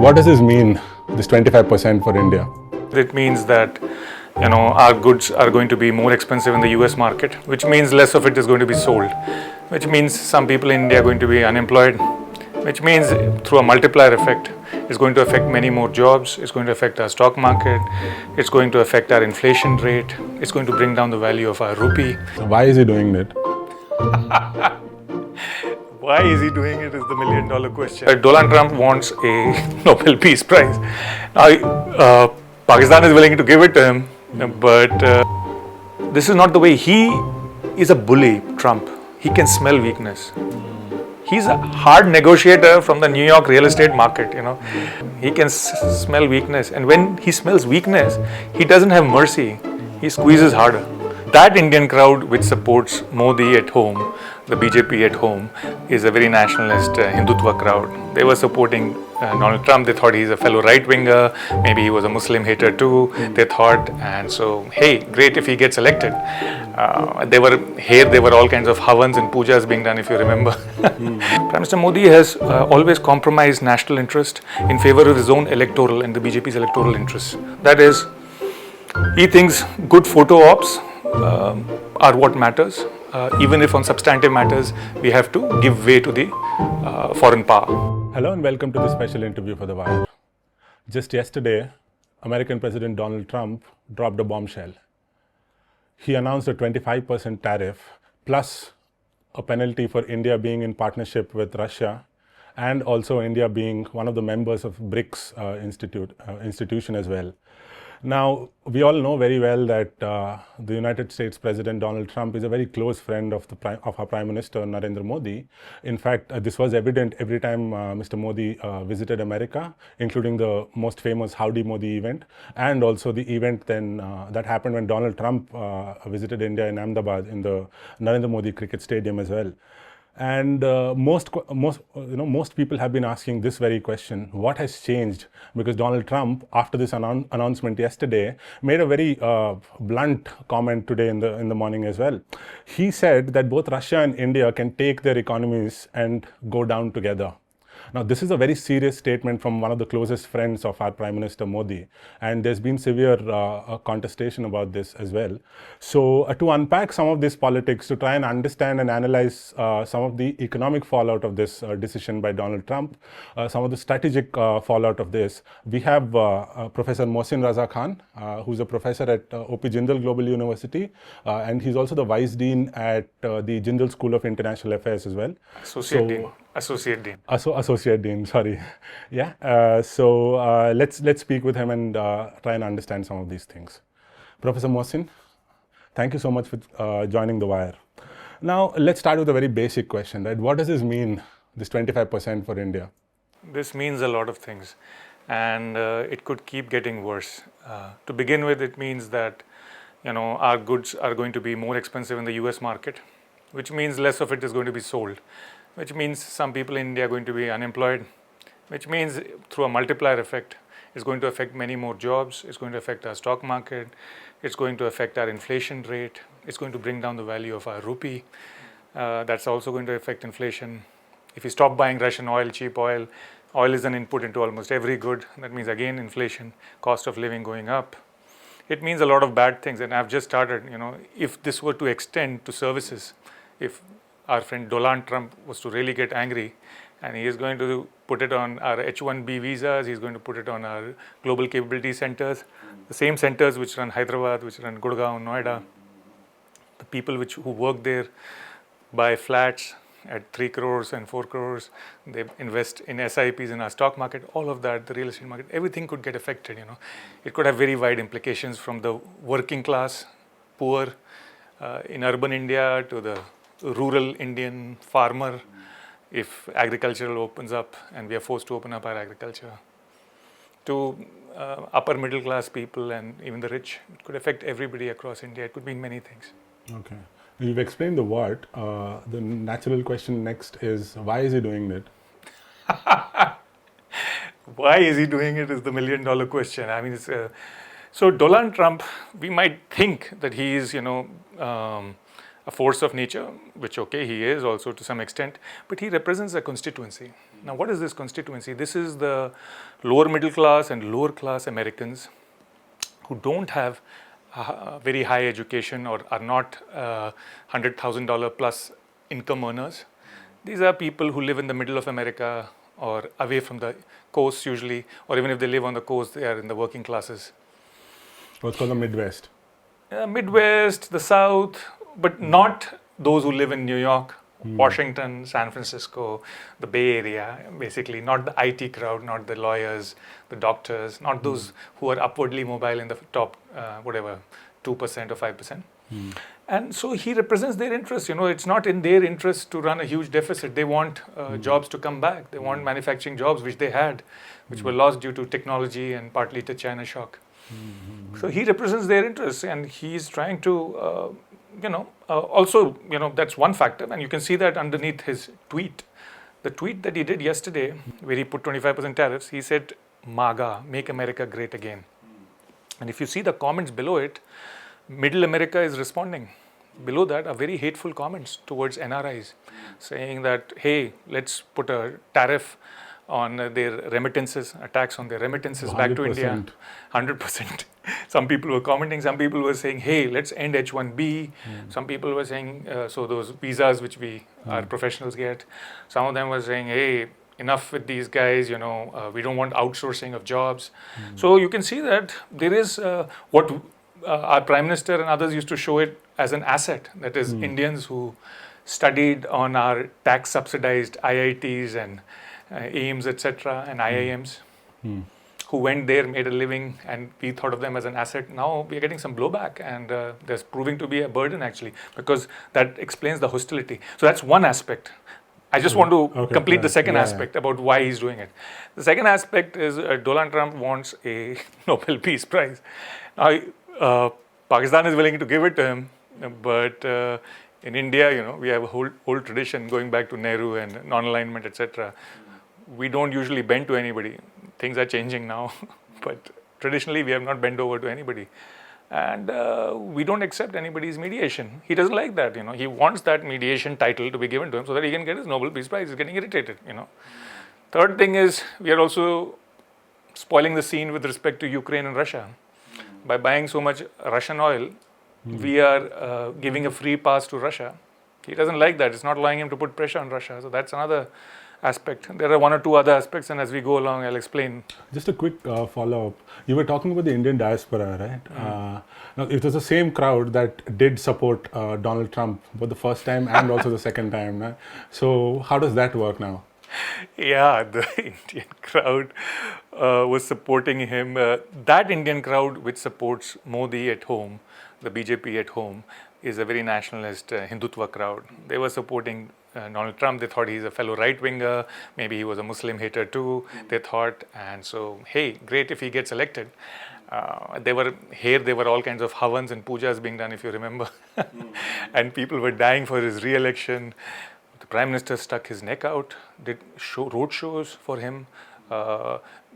What does this mean, this 25% for India? It means that our goods are going to be more expensive in the US market, which means less of it is going to be sold, which means some people in India are going to be unemployed, which means through a multiplier effect, it's going to affect many more jobs, it's going to affect our stock market, it's going to affect our inflation rate, it's going to bring down the value of our rupee. So why is he doing it? Why is he doing it is the million-dollar question. Donald Trump wants a Nobel Peace Prize. Now, Pakistan is willing to give it to him, but this is not the way. He is a bully, Trump. He can smell weakness. He's a hard negotiator from the New York real estate market, He can smell weakness. And when he smells weakness, he doesn't have mercy. He squeezes harder. That Indian crowd which supports Modi at home, the BJP at home, is a very nationalist Hindutva crowd. They were supporting Donald Trump. They thought he's a fellow right-winger. Maybe he was a Muslim hater too, they thought. And so, hey, great if he gets elected. There were all kinds of havans and pujas being done, if you remember. Prime Minister Modi has always compromised national interest in favor of his own electoral and the BJP's electoral interests. That is, he thinks good photo ops are what matters, even if on substantive matters we have to give way to the foreign power. Hello and welcome to this special interview for The Wire. Just yesterday, American President Donald Trump dropped a bombshell. He announced a 25% tariff plus a penalty for India being in partnership with Russia and also India being one of the members of BRICS institution as well. Now, we all know very well that the United States President Donald Trump is a very close friend of our Prime Minister Narendra Modi. In fact, this was evident every time Mr. Modi visited America, including the most famous Howdy Modi event, and also the event then that happened when Donald Trump visited India in Ahmedabad in the Narendra Modi Cricket Stadium as well. And most people have been asking this very question: what has changed? Because Donald Trump, after this announcement yesterday, made a very blunt comment today in the morning as well. He said that both Russia and India can take their economies and go down together. Now, this is a very serious statement from one of the closest friends of our Prime Minister Modi, and there's been severe contestation about this as well. So, to unpack some of this politics, to try and understand and analyze some of the economic fallout of this decision by Donald Trump, some of the strategic fallout of this, we have Professor Mohsin Raza Khan, who's a professor at OP Jindal Global University, and he's also the Vice Dean at the Jindal School of International Affairs as well. Associate Dean. Associate Dean, sorry. Yeah, so let's speak with him and try and understand some of these things. Professor Mohsin, thank you so much for joining The Wire. Now, let's start with a very basic question, right? What does this mean, this 25% for India? This means a lot of things, and it could keep getting worse. To begin with, it means that our goods are going to be more expensive in the US market, which means less of it is going to be sold, which means some people in India are going to be unemployed, which means through a multiplier effect, it's going to affect many more jobs, it's going to affect our stock market, it's going to affect our inflation rate, it's going to bring down the value of our rupee. That's also going to affect inflation. If you stop buying Russian oil, cheap oil, oil is an input into almost every good. That means again inflation, cost of living going up. It means a lot of bad things, and I've just started, if this were to extend to services, if our friend Donald Trump was to really get angry, and he is going to put it on our H-1B visas, he's going to put it on our global capability centers, the same centers which run Hyderabad, which run Gurgaon, Noida. The people who work there buy flats at 3 crores and 4 crores. They invest in SIPs in our stock market. All of that, the real estate market, everything could get affected. It could have very wide implications from the working class, poor in urban India to the rural Indian farmer, if agricultural opens up and we are forced to open up our agriculture, to upper middle class people and even the rich. It could affect everybody across India. It could mean many things. Okay. You've explained the what. The natural question next is, why is he doing it? Why is he doing it is the million-dollar question. I mean, so Donald Trump, we might think that he is, a force of nature, which he is also to some extent, but he represents a constituency. Now, what is this constituency? This is the lower middle class and lower class Americans who don't have very high education or are not $100,000 plus income earners. These are people who live in the middle of America or away from the coast usually, or even if they live on the coast, they are in the working classes. What's called the Midwest? Midwest, the South, but not those who live in New York, Washington, San Francisco, the Bay Area, basically, not the IT crowd, not the lawyers, the doctors, not those who are upwardly mobile in the top, 2% or 5%. And so he represents their interests. It's not in their interest to run a huge deficit. They want jobs to come back. They want manufacturing jobs, which they had, which were lost due to technology and partly to China shock. So he represents their interests, and he's trying to, also, that's one factor. And you can see that underneath his tweet. The tweet that he did yesterday, where he put 25% tariffs, he said, MAGA, Make America Great Again. And if you see the comments below it, Middle America is responding. Below that are very hateful comments towards NRIs, saying that, hey, let's put a tariff on their remittances, attacks on their remittances back to India. 100%. Some people were commenting, some people were saying, hey, let's end H-1B. Some people were saying, so those visas which our professionals get. Some of them were saying, hey, enough with these guys, we don't want outsourcing of jobs. So you can see that there is what our Prime Minister and others used to show it as an asset. That is Indians who studied on our tax subsidized IITs and AIMS, etc., and IIMs, who went there, made a living, and we thought of them as an asset. Now we are getting some blowback, and there's proving to be a burden actually, because that explains the hostility. So that's one aspect. I just want to complete the second aspect about why he's doing it. The second aspect is Donald Trump wants a Nobel Peace Prize. Now, Pakistan is willing to give it to him, but in India, we have a whole tradition going back to Nehru and non-alignment, etc. We don't usually bend to anybody. Things are changing now, but traditionally we have not bent over to anybody. And we don't accept anybody's mediation. He doesn't like that, He wants that mediation title to be given to him so that he can get his Nobel Peace Prize. He's getting irritated, Third thing is, we are also spoiling the scene with respect to Ukraine and Russia. By buying so much Russian oil, we are giving a free pass to Russia. He doesn't like that. It's not allowing him to put pressure on Russia. So that's another aspect. There are one or two other aspects, and as we go along, I'll explain. Just a quick follow-up. You were talking about the Indian diaspora, right? Now, it was the same crowd that did support Donald Trump both the first time and also the second time. Right? So how does that work now? Yeah, the Indian crowd was supporting him. That Indian crowd which supports Modi at home, the BJP at home, is a very nationalist Hindutva crowd. They were supporting Donald Trump. They thought he's a fellow right-winger. Maybe he was a Muslim hater too, they thought. And so, hey, great if he gets elected. There were all kinds of havans and pujas being done, if you remember. And people were dying for his re-election. The Prime Minister stuck his neck out, did road shows for him,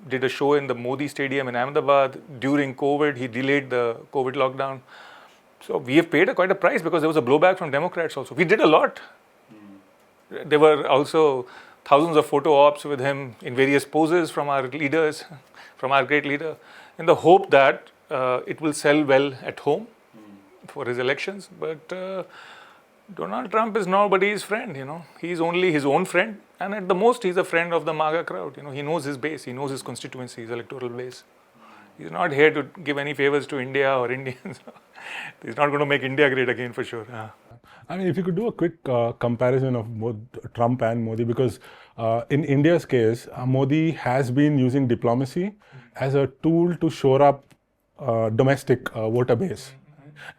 did a show in the Modi Stadium in Ahmedabad. During COVID, he delayed the COVID lockdown. So we have paid quite a price because there was a blowback from Democrats also. We did a lot. There were also thousands of photo ops with him in various poses from our leaders, from our great leader, in the hope that it will sell well at home for his elections. But Donald Trump is nobody's friend, He's only his own friend. And at the most, he's a friend of the MAGA crowd. He knows his base. He knows his constituency, his electoral base. He's not here to give any favors to India or Indians. He's not going to make India great again for sure. I mean, if you could do a quick comparison of both Trump and Modi, because in India's case, Modi has been using diplomacy as a tool to shore up domestic voter base.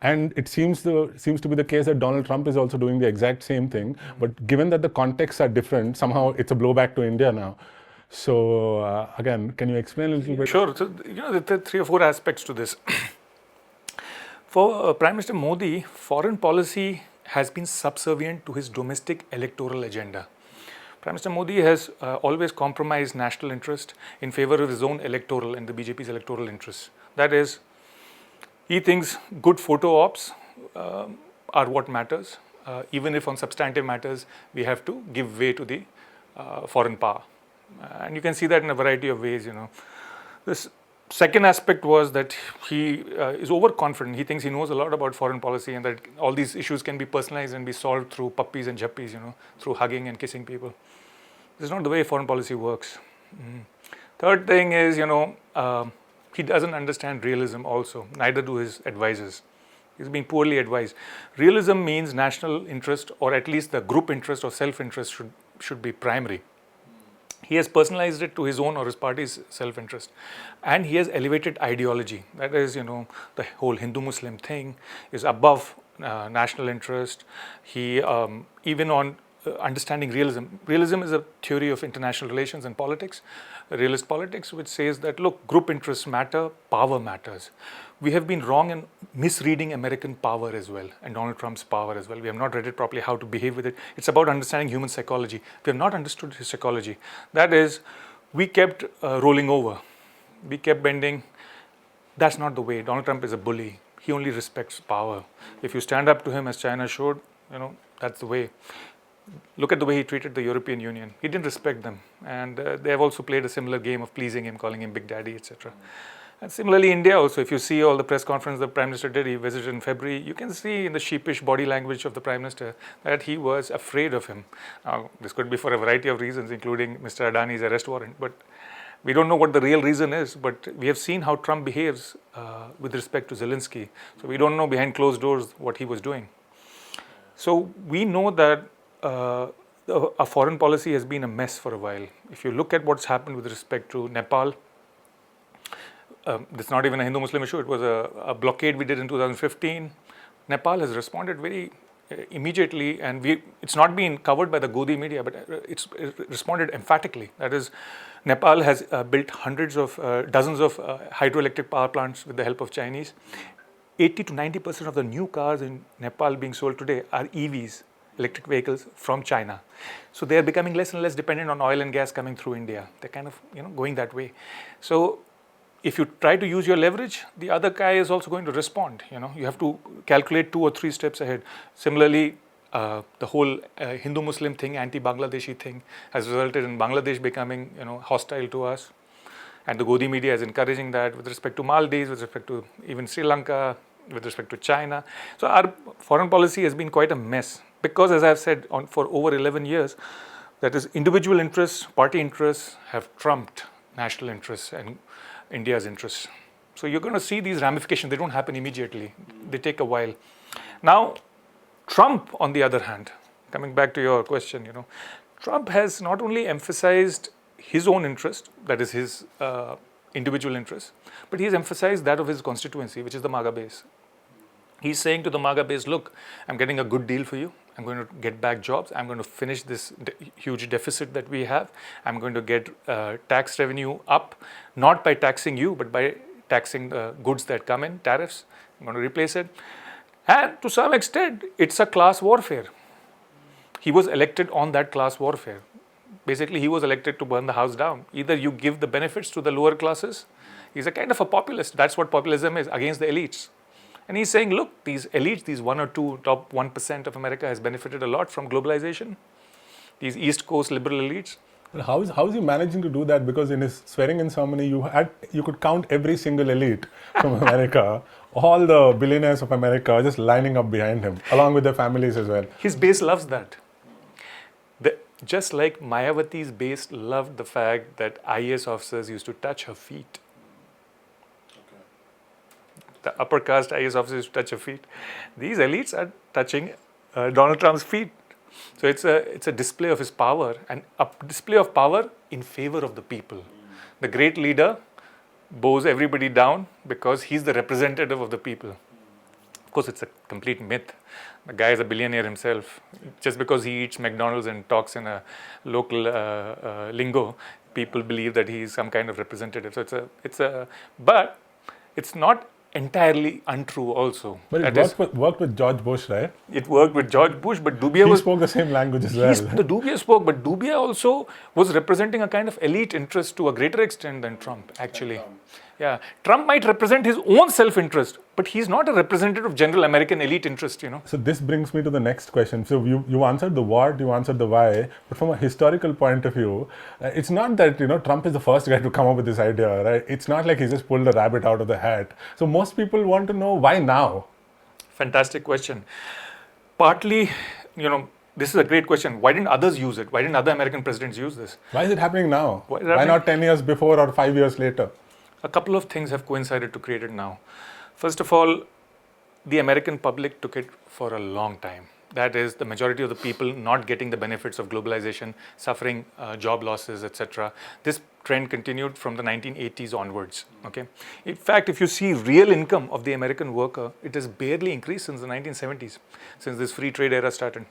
And it seems to be the case that Donald Trump is also doing the exact same thing. But given that the contexts are different, somehow it's a blowback to India now. So again, can you explain a little bit? Sure. So, there are 3 or 4 aspects to this. For Prime Minister Modi, foreign policy has been subservient to his domestic electoral agenda. Prime Minister Modi has always compromised national interest in favor of his own electoral and the BJP's electoral interests. That is, he thinks good photo ops are what matters. Even if on substantive matters, we have to give way to the foreign power. And you can see that in a variety of ways, This second aspect was that he is overconfident. He thinks he knows a lot about foreign policy and that all these issues can be personalized and be solved through puppies and juppies, through hugging and kissing people. This is not the way foreign policy works. Third thing is, he doesn't understand realism also. Neither do his advisors. He's being poorly advised. Realism means national interest, or at least the group interest or self-interest should be primary. He has personalized it to his own or his party's self-interest. And he has elevated ideology. That is, the whole Hindu-Muslim thing is above national interest. He, even on understanding realism. Realism is a theory of international relations and politics, realist politics, which says that, look, group interests matter, power matters. We have been wrong in misreading American power as well, and Donald Trump's power as well. We have not read it properly, how to behave with it. It's about understanding human psychology. We have not understood his psychology. That is, we kept rolling over. We kept bending. That's not the way. Donald Trump is a bully. He only respects power. If you stand up to him as China showed, that's the way. Look at the way he treated the European Union. He didn't respect them. And they have also played a similar game of pleasing him, calling him Big Daddy, etc. And similarly, India also, if you see all the press conference the Prime Minister did, he visited in February, you can see in the sheepish body language of the Prime Minister that he was afraid of him. Now, this could be for a variety of reasons, including Mr. Adani's arrest warrant, but we don't know what the real reason is, but we have seen how Trump behaves with respect to Zelensky. So we don't know behind closed doors what he was doing. So we know that our foreign policy has been a mess for a while. If you look at what's happened with respect to Nepal, it's not even a Hindu-Muslim issue. It was a blockade we did in 2015. Nepal has responded very immediately, and it's not been covered by the Godi media, but it's responded emphatically. That is, Nepal has built dozens of hydroelectric power plants with the help of Chinese. 80 to 90% of the new cars in Nepal being sold today are EVs, electric vehicles from China. So they are becoming less and less dependent on oil and gas coming through India. They're kind of going that way. So if you try to use your leverage, the other guy is also going to respond. You have to calculate 2 or 3 steps ahead. Similarly, the whole Hindu-Muslim thing, anti-Bangladeshi thing, has resulted in Bangladesh becoming hostile to us. And the Godi media is encouraging that with respect to Maldives, with respect to even Sri Lanka, with respect to China. So our foreign policy has been quite a mess because, as I've said, for over 11 years, that is, individual interests, party interests have trumped national interests and India's interests. So you're going to see these ramifications. They don't happen immediately. They take a while. Now, Trump, on the other hand, coming back to your question, Trump has not only emphasized his own interest, that is his individual interest, but he's emphasized that of his constituency, which is the MAGA base. He's saying to the MAGA base, look, I'm getting a good deal for you. I'm going to get back jobs. I'm going to finish this huge deficit that we have. I'm going to get tax revenue up, not by taxing you, but by taxing the goods that come in, tariffs. I'm going to replace it. And to some extent, it's a class warfare. He was elected on that class warfare. Basically, he was elected to burn the house down. Either you give the benefits to the lower classes. He's a kind of a populist. That's what populism is, against the elites. And he's saying, look, these elites, these 1 or 2 top 1% of America has benefited a lot from globalization. These East Coast liberal elites. But how is he managing to do that? Because in his swearing-in ceremony, you could count every single elite from America, all the billionaires of America just lining up behind him, along with their families as well. His base loves that. Just like Mayawati's base loved the fact that IAS officers used to touch her feet. The upper caste IAS officers touch her feet. These elites are touching Donald Trump's feet. So it's a display of his power, and a display of power in favor of the people. The great leader bows everybody down because he's the representative of the people. Of course, it's a complete myth. The guy is a billionaire himself. Just because he eats McDonald's and talks in a local lingo, people believe that he is some kind of representative. So but it's not entirely untrue also. But it worked with George Bush, right? It worked with George Bush, but Dubia spoke the same language as well. The Dubia spoke, but Dubia also was representing a kind of elite interest to a greater extent than Trump, actually. Yeah, Trump might represent his own self-interest, but he's not a representative of general American elite interest, So this brings me to the next question. So you answered the what, you answered the why, but from a historical point of view, it's not that Trump is the first guy to come up with this idea, right? It's not like he just pulled a rabbit out of the hat. So most people want to know why now. Fantastic question. Partly, this is a great question. Why didn't others use it? Why didn't other American presidents use this? Why is it happening now? Why not 10 years before or 5 years later? A couple of things have coincided to create it now. First of all, the American public took it for a long time. That is, the majority of the people not getting the benefits of globalization, suffering job losses, etc. This trend continued from the 1980s onwards. Okay. In fact, if you see real income of the American worker, it has barely increased since the 1970s, since this free trade era started.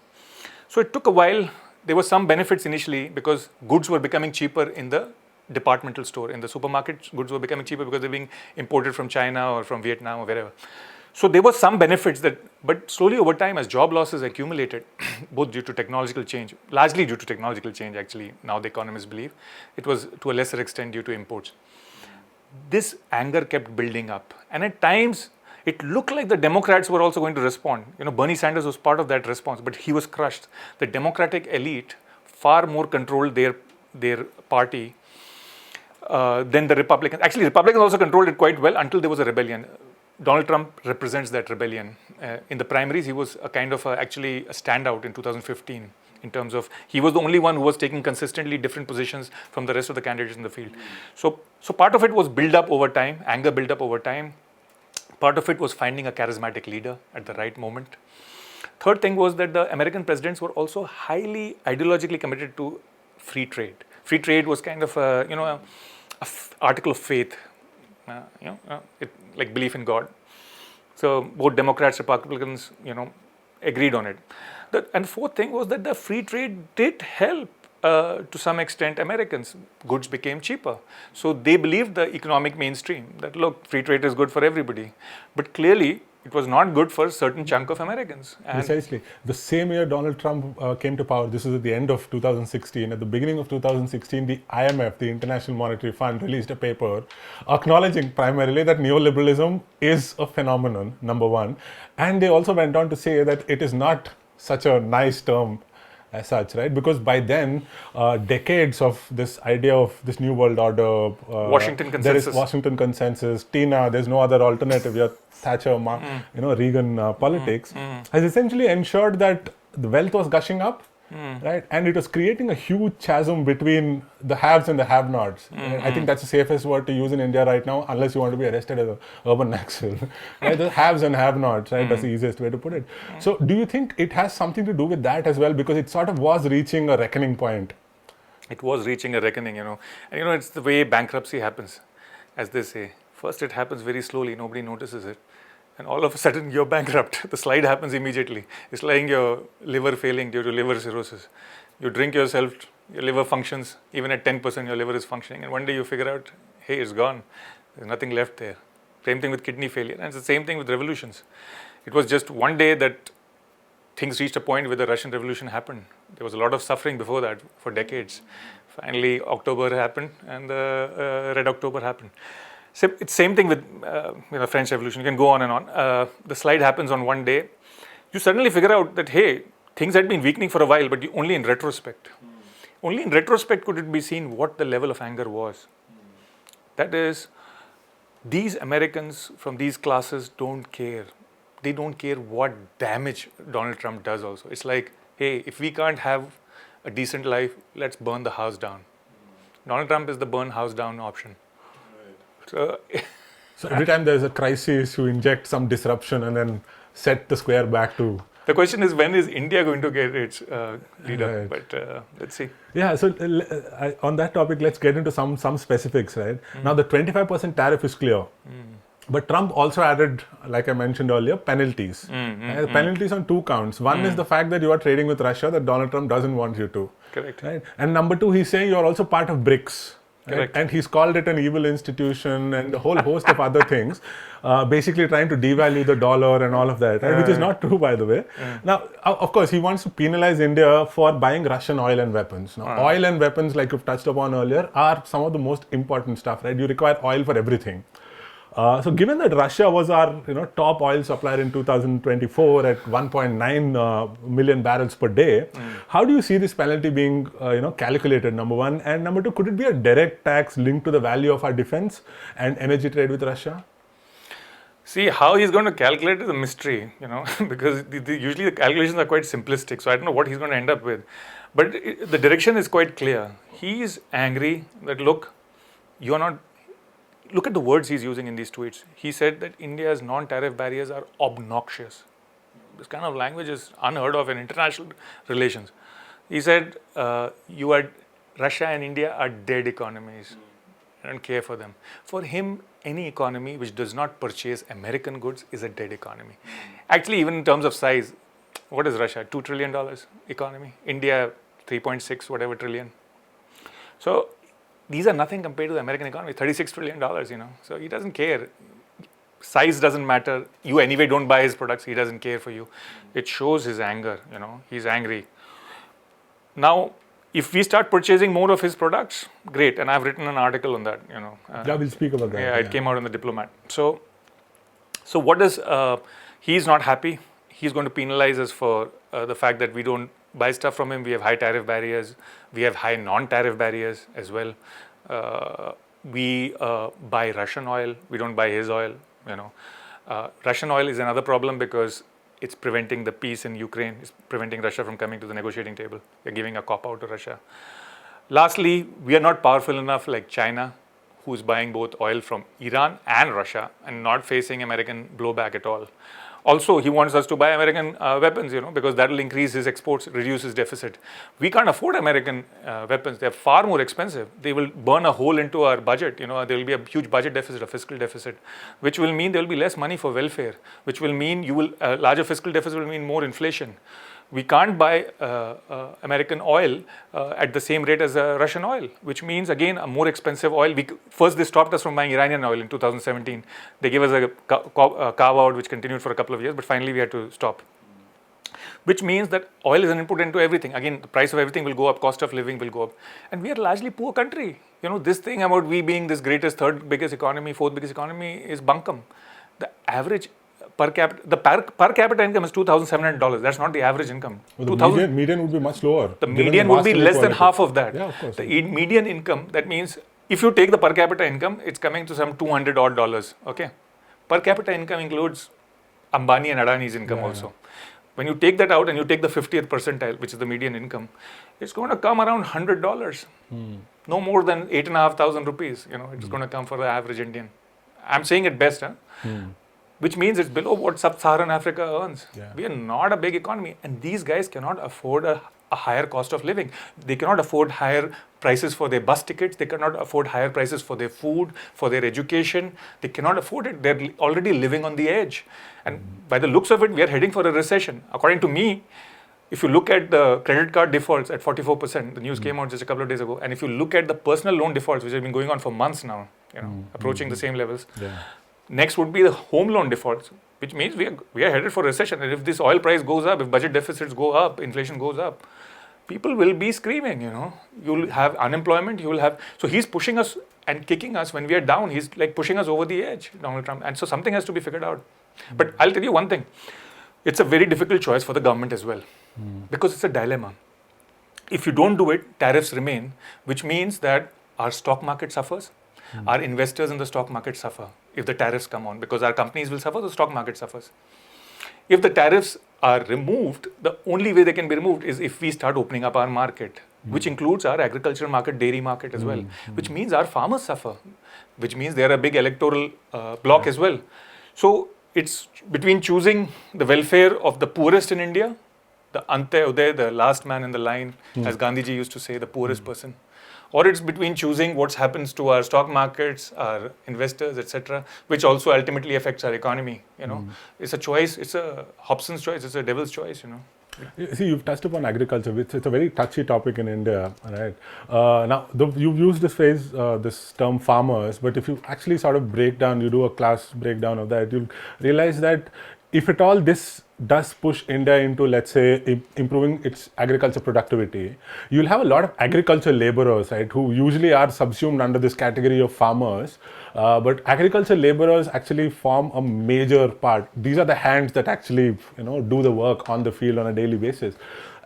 So it took a while. There were some benefits initially because goods were becoming cheaper in the departmental store. In the supermarket, goods were becoming cheaper because they're being imported from China or from Vietnam or wherever. So there were some benefits but slowly over time, as job losses accumulated, both due to technological change, largely due to technological change actually, now the economists believe, it was to a lesser extent due to imports. This anger kept building up, and at times it looked like the Democrats were also going to respond. Bernie Sanders was part of that response, but he was crushed. The Democratic elite far more controlled their party than the Republicans. Actually, Republicans also controlled it quite well until there was a rebellion. Donald Trump represents that rebellion. In the primaries, he was actually a standout in 2015 in terms of he was the only one who was taking consistently different positions from the rest of the candidates in the field. So part of it was build up over time, anger build up over time. Part of it was finding a charismatic leader at the right moment. Third thing was that the American presidents were also highly ideologically committed to free trade. Free trade was kind of a article of faith, like belief in God. So both Democrats, Republicans, agreed on it. And fourth thing was that the free trade did help to some extent Americans. Goods became cheaper. So they believed the economic mainstream that look, free trade is good for everybody. But clearly, it was not good for a certain chunk of Americans. And precisely. The same year Donald Trump came to power, this was at the end of 2016. At the beginning of 2016, the IMF, the International Monetary Fund, released a paper acknowledging primarily that neoliberalism is a phenomenon, number one. And they also went on to say that it is not such a nice term as such, right? Because by then, decades of this idea of this new world order, Washington consensus. There is Washington consensus, TINA, there's no other alternative. Your Thatcher, Reagan politics has essentially ensured that the wealth was gushing up, right? And it was creating a huge chasm between the haves and the have-nots. I think that's the safest word to use in India right now, unless you want to be arrested as an urban Naxal. Right? The haves and have-nots, right? That's the easiest way to put it. So do you think it has something to do with that as well? Because it sort of was reaching a reckoning point. It was reaching a reckoning, And it's the way bankruptcy happens, as they say. First, it happens very slowly, nobody notices it. And all of a sudden, you're bankrupt. The slide happens immediately. It's like your liver failing due to liver cirrhosis. You drink yourself, your liver functions, even at 10%, your liver is functioning. And one day you figure out, hey, it's gone. There's nothing left there. Same thing with kidney failure. And it's the same thing with revolutions. It was just one day that things reached a point where the Russian Revolution happened. There was a lot of suffering before that for decades. Finally, October happened and the Red October happened. So it's same thing with French Revolution. You can go on and on. The slide happens on one day. You suddenly figure out that, hey, things had been weakening for a while, but only in retrospect. Only in retrospect could it be seen what the level of anger was. That is, these Americans from these classes don't care. They don't care what damage Donald Trump does also. It's like, hey, if we can't have a decent life, let's burn the house down. Donald Trump is the burn house down option. So every time there's a crisis, you inject some disruption and then set the square back to... The question is, when is India going to get its leader? Right. But let's see. Yeah, so on that topic, let's get into some specifics, right? Now, the 25% tariff is clear. But Trump also added, like I mentioned earlier, penalties. Penalties on 2 counts. One is the fact that you are trading with Russia that Donald Trump doesn't want you to. Correct. Right? And number 2, he's saying you're also part of BRICS. Right? And he's called it an evil institution and a whole host of other things, basically trying to devalue the dollar and all of that, right? Which is not true, by the way. Now, of course, he wants to penalize India for buying Russian oil and weapons. Now, oil and weapons, like you've touched upon earlier, are some of the most important stuff, right? You require oil for everything. So given that Russia was our top oil supplier in 2024 at 1.9 million barrels per day, how do you see this penalty being calculated, number one? And number two, could it be a direct tax linked to the value of our defense and energy trade with Russia? See, how he's going to calculate is a mystery, because usually the calculations are quite simplistic. So I don't know what he's going to end up with. But the direction is quite clear. He's angry that, look, you're not. Look at the words he's using in these tweets. He said that India's non-tariff barriers are obnoxious. This kind of language is unheard of in international relations. He said, Russia and India are dead economies. I don't care for them. For him, any economy which does not purchase American goods is a dead economy. Actually, even in terms of size, what is Russia? $2 trillion economy. India, 3.6 whatever trillion. So these are nothing compared to the American economy, $36 trillion, So he doesn't care. Size doesn't matter. You anyway don't buy his products. He doesn't care for you. It shows his anger, He's angry. Now, if we start purchasing more of his products, great. And I've written an article on that, Yeah, we'll speak about that. Yeah, it came out in the Diplomat. So what does, he's not happy. He's going to penalize us for the fact that we don't buy stuff from him. We have high tariff barriers. We have high non-tariff barriers as well. We buy Russian oil. We don't buy his oil, Russian oil is another problem because it's preventing the peace in Ukraine. It's preventing Russia from coming to the negotiating table. They're giving a cop-out to Russia. Lastly, we are not powerful enough like China, who's buying both oil from Iran and Russia and not facing American blowback at all. Also, he wants us to buy American weapons, because that will increase his exports, reduce his deficit. We can't afford American weapons. They're far more expensive. They will burn a hole into our budget. There will be a huge budget deficit, a fiscal deficit, which will mean there will be less money for welfare, which will mean a larger fiscal deficit will mean more inflation. We can't buy American oil at the same rate as Russian oil, which means, again, a more expensive oil. First, they stopped us from buying Iranian oil in 2017. They gave us a carve-out, which continued for a couple of years, but finally we had to stop. Which means that oil is an input into everything. Again, the price of everything will go up, cost of living will go up. And we are a largely poor country. This thing about we being this greatest, third biggest economy, fourth biggest economy is bunkum. The average per capita income is $2,700. That's not the average income. Well, the median would be much lower. The median would be less than half of that. Yeah, of course. The median income, that means if you take the per capita income, it's coming to some $200 odd. Okay, per capita income includes Ambani and Adani's income also. When you take that out and you take the 50th percentile, which is the median income, it's going to come around $100. No more than 8,500 rupees. It's going to come for the average Indian. I'm saying it best, which means it's below what sub-Saharan Africa earns. Yeah. We are not a big economy, and these guys cannot afford a higher cost of living. They cannot afford higher prices for their bus tickets. They cannot afford higher prices for their food, for their education. They cannot afford it. They're already living on the edge. And by the looks of it, we are heading for a recession. According to me, if you look at the credit card defaults at 44%, the news came out just a couple of days ago, and if you look at the personal loan defaults, which have been going on for months now, approaching the same levels, next would be the home loan defaults, which means we are headed for recession. And if this oil price goes up, if budget deficits go up, inflation goes up, people will be screaming, You'll have unemployment, so he's pushing us and kicking us when we are down. He's like pushing us over the edge, Donald Trump. And so something has to be figured out. But I'll tell you one thing. It's a very difficult choice for the government as well, because it's a dilemma. If you don't do it, tariffs remain, which means that our stock market suffers. Our investors in the stock market suffer if the tariffs come on, because our companies will suffer, the stock market suffers. If the tariffs are removed, the only way they can be removed is if we start opening up our market, which includes our agricultural market, dairy market as well, which means our farmers suffer, which means they are a big electoral block as well. So it's between choosing the welfare of the poorest in India, the Ante Uday, the last man in the line, as Gandhiji used to say, the poorest person, or it's between choosing what happens to our stock markets, our investors, etc., which also ultimately affects our economy. It's a choice. It's a Hobson's choice. It's a devil's choice. See, you've touched upon agriculture, which is a very touchy topic in India, right? Now, you've used this phrase, this term farmers, but if you actually sort of break down, you do a class breakdown of that, you'll realize that if at all this does push India into, let's say, improving its agriculture productivity, you'll have a lot of agriculture laborers, right, who usually are subsumed under this category of farmers. But agriculture laborers actually form a major part. These are the hands that actually, do the work on the field on a daily basis.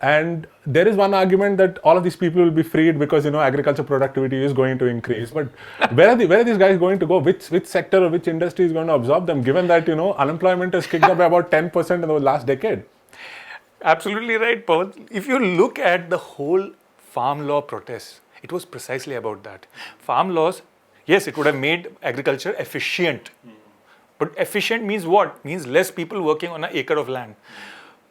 And there is one argument that all of these people will be freed because agriculture productivity is going to increase. But where are these guys going to go? Which sector or which industry is going to absorb them? Given that unemployment has kicked up by about 10% in the last decade. Absolutely right, Pawan. If you look at the whole farm law protests, it was precisely about that. Farm laws, yes, it would have made agriculture efficient. But efficient means what? Means less people working on an acre of land.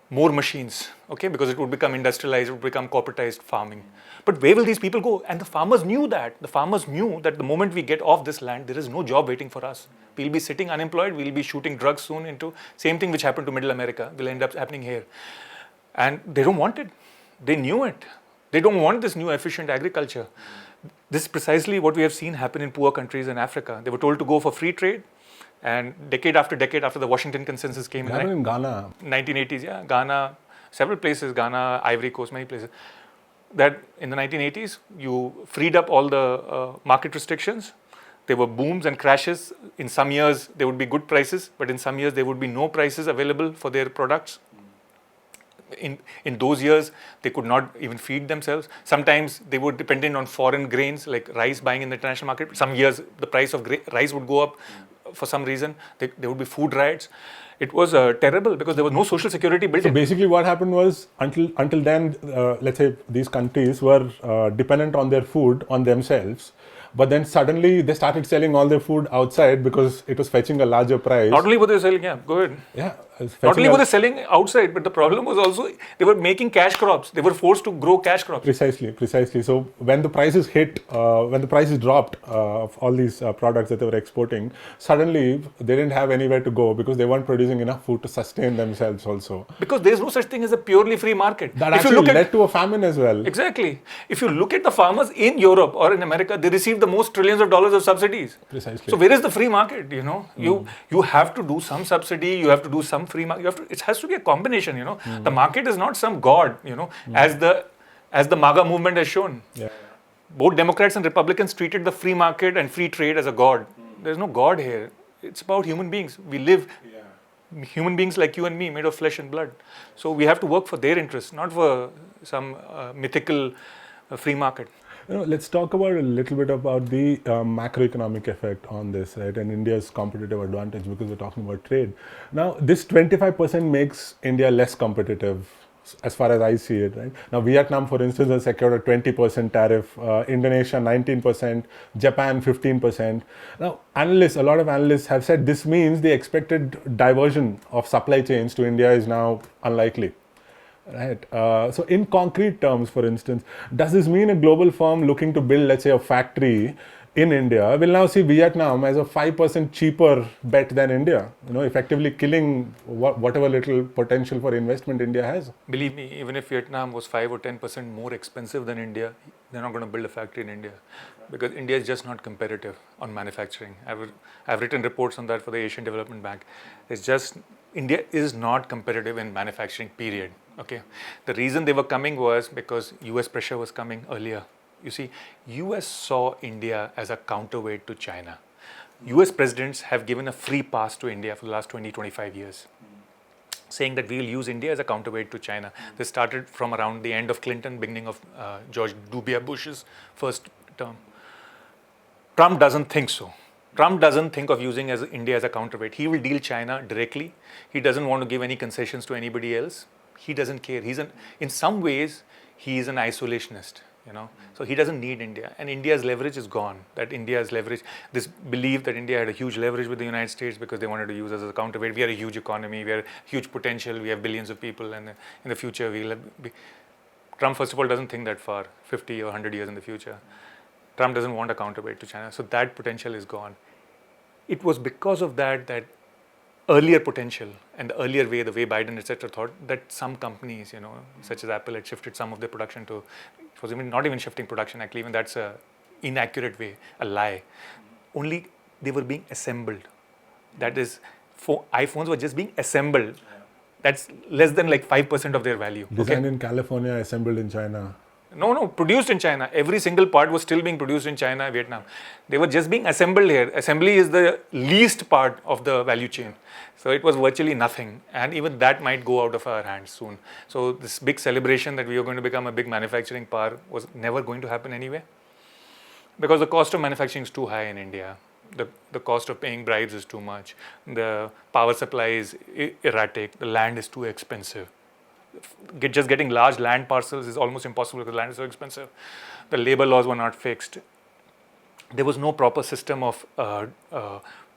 More machines, okay, because it would become industrialized, it would become corporatized farming. But where will these people go? And the farmers knew that. The farmers knew that the moment we get off this land, there is no job waiting for us. We'll be sitting unemployed, we'll be shooting drugs soon into same thing which happened to Middle America, will end up happening here. And they don't want it. They knew it. They don't want this new efficient agriculture. This is precisely what we have seen happen in poor countries in Africa. They were told to go for free trade. And decade after the Washington Consensus came in Ghana. 1980s, yeah. Ghana, several places, Ghana, Ivory Coast, many places. That in the 1980s, you freed up all the market restrictions. There were booms and crashes. In some years, there would be good prices, but in some years, there would be no prices available for their products. In those years, they could not even feed themselves. Sometimes they were dependent on foreign grains, like rice buying in the international market. Some years, the price of rice would go up. For some reason, there would be food riots. It was terrible because there was no social security built in. So basically what happened was, until then, let's say these countries were dependent on their food, on themselves. But then suddenly they started selling all their food outside because it was fetching a larger price. Not only were they selling, yeah, go ahead. Yeah. Not only were they selling outside, but the problem was also they were making cash crops. They were forced to grow cash crops. Precisely. So when the prices hit, when the prices dropped of all these products that they were exporting, suddenly they didn't have anywhere to go because they weren't producing enough food to sustain themselves also. Because there is no such thing as a purely free market. That actually led to a famine as well. Exactly. If you look at the farmers in Europe or in America, they receive the most trillions of dollars of subsidies. Precisely. So where is the free market? You have to do some subsidy. You have to do some free market. It has to be a combination. The market is not some god. As the MAGA movement has shown. Yeah. Both Democrats and Republicans treated the free market and free trade as a god. There's no god here. It's about human beings. We live. Human beings like you and me, made of flesh and blood. So we have to work for their interests, not for some mythical free market. Let's talk about a little bit about the macroeconomic effect on this, right, and India's competitive advantage, because we're talking about trade. Now, this 25% makes India less competitive, as far as I see it, right? Now, Vietnam, for instance, has secured a 20% tariff, Indonesia 19%, Japan 15%. Now, a lot of analysts have said this means the expected diversion of supply chains to India is now unlikely. Right. So in concrete terms, for instance, does this mean a global firm looking to build, let's say, a factory in India will now see Vietnam as a 5% cheaper bet than India, effectively killing whatever little potential for investment India has? Believe me, even if Vietnam was 5 or 10% more expensive than India, they're not going to build a factory in India because India is just not competitive on manufacturing. I've written reports on that for the Asian Development Bank. India is not competitive in manufacturing, period. Okay. The reason they were coming was because US pressure was coming earlier. You see, US saw India as a counterweight to China. US presidents have given a free pass to India for the last 20-25 years, saying that we will use India as a counterweight to China. This started from around the end of Clinton, beginning of George W. Bush's first term. Trump doesn't think so. Trump doesn't think of using India as a counterweight. He will deal China directly. He doesn't want to give any concessions to anybody else. He doesn't care. In some ways, he is an isolationist. So he doesn't need India, and India's leverage is gone. That India's leverage, this belief that India had a huge leverage with the United States because they wanted to use us as a counterweight. We are a huge economy. We are huge potential. We have billions of people, and in the future, Trump, first of all, doesn't think that far, 50 or 100 years in the future. Trump doesn't want a counterweight to China, so that potential is gone. It was because of that earlier potential and the earlier way, the way Biden, etc., thought that some companies, such as Apple, had shifted some of their production to, it was not even shifting production, actually, even that's a inaccurate way, a lie. Only they were being assembled. That is, iPhones were just being assembled. That's less than like 5% of their value. Designed in California, assembled in China. No, produced in China. Every single part was still being produced in China, Vietnam. They were just being assembled here. Assembly is the least part of the value chain. So it was virtually nothing. And even that might go out of our hands soon. So this big celebration that we are going to become a big manufacturing power was never going to happen anyway. Because the cost of manufacturing is too high in India. The cost of paying bribes is too much. The power supply is erratic. The land is too expensive. Just getting large land parcels is almost impossible because land is so expensive. The labor laws were not fixed. There was no proper system of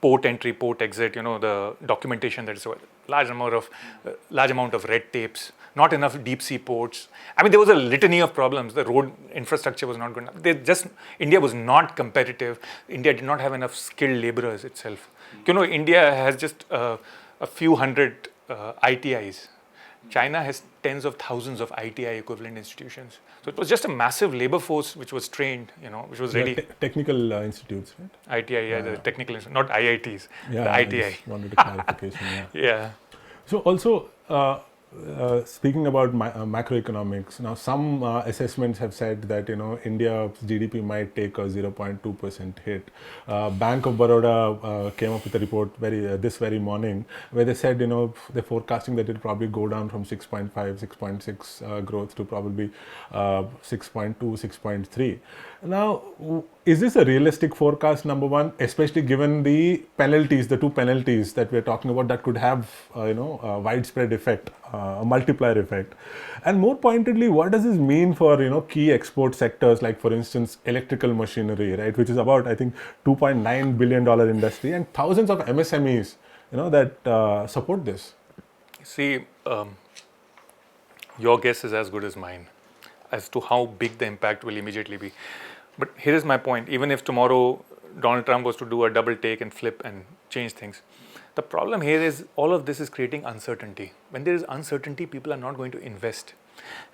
port entry, port exit. The documentation that is a large amount of red tapes. Not enough deep sea ports. I mean, there was a litany of problems. The road infrastructure was not good enough. India was not competitive. India did not have enough skilled laborers itself. India has just a few hundred ITIs. China has tens of thousands of ITI equivalent institutions. So it was just a massive labor force which was trained, which was ready. Technical institutes, right? ITI, the technical institute, not IITs, the ITI. I just wanted a clarification. Yeah. So also, speaking about macroeconomics, now some assessments have said that India's GDP might take a 0.2% hit. Bank of Baroda came up with a report this very morning where they said they're forecasting that it'll probably go down from 6.5, 6.6 growth to probably 6.2, 6.3. Now, is this a realistic forecast, number one, especially given the penalties, the two penalties that we're talking about that could have a widespread effect, a multiplier effect? And more pointedly, what does this mean for key export sectors like, for instance, electrical machinery, right, which is about, I think, $2.9 billion industry and thousands of MSMEs that support this? See, your guess is as good as mine as to how big the impact will immediately be. But here is my point. Even if tomorrow Donald Trump was to do a double take and flip and change things, the problem here is all of this is creating uncertainty. When there is uncertainty, people are not going to invest.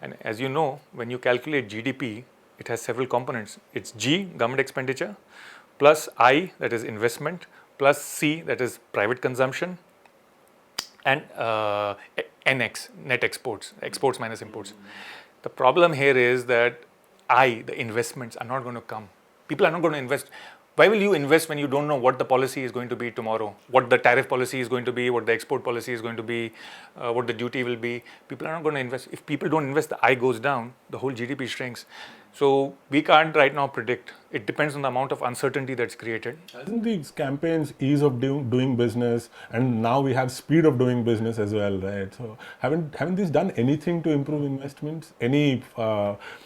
And as you know, when you calculate GDP, it has several components. It's G, government expenditure, plus I, that is investment, plus C, that is private consumption, and NX, net exports, exports minus imports. The problem here is that the investments are not going to come. People are not going to invest. Why will you invest when you don't know what the policy is going to be tomorrow, what the tariff policy is going to be, what the export policy is going to be, what the duty will be? People are not going to invest. If people don't invest, the I goes down, the whole GDP shrinks. So we can't right now predict. It depends on the amount of uncertainty that's created. Hasn't these campaigns ease of doing business, and now we have speed of doing business as well, right? So haven't these done anything to improve investments? Any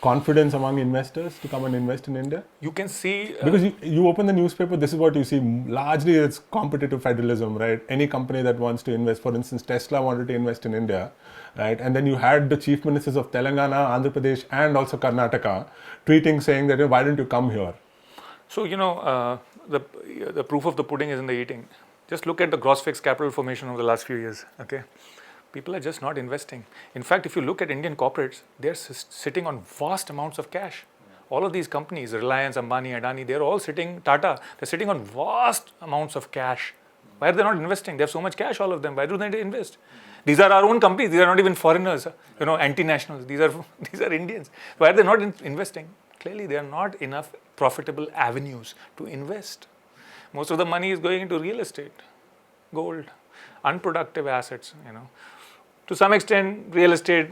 confidence among investors to come and invest in India? You can see because you open the newspaper, this is what you see. Largely, it's competitive federalism, right? Any company that wants to invest, for instance, Tesla wanted to invest in India, right? And then you had the chief ministers of Telangana, Andhra Pradesh, and also Karnataka tweeting saying that why don't you come here? So the proof of the pudding is in the eating. Just look at the gross fixed capital formation over the last few years. Okay, people are just not investing. In fact, if you look at Indian corporates, they're sitting on vast amounts of cash. All of these companies, Reliance, Ambani, Adani, they're all sitting, Tata, they're sitting on vast amounts of cash. Why are they not investing? They have so much cash, all of them. Why do they invest? These are our own companies. These are not even foreigners, anti-nationals. These are Indians. Why are they not investing? Clearly, there are not enough profitable avenues to invest. Most of the money is going into real estate, gold, unproductive assets. To some extent, real estate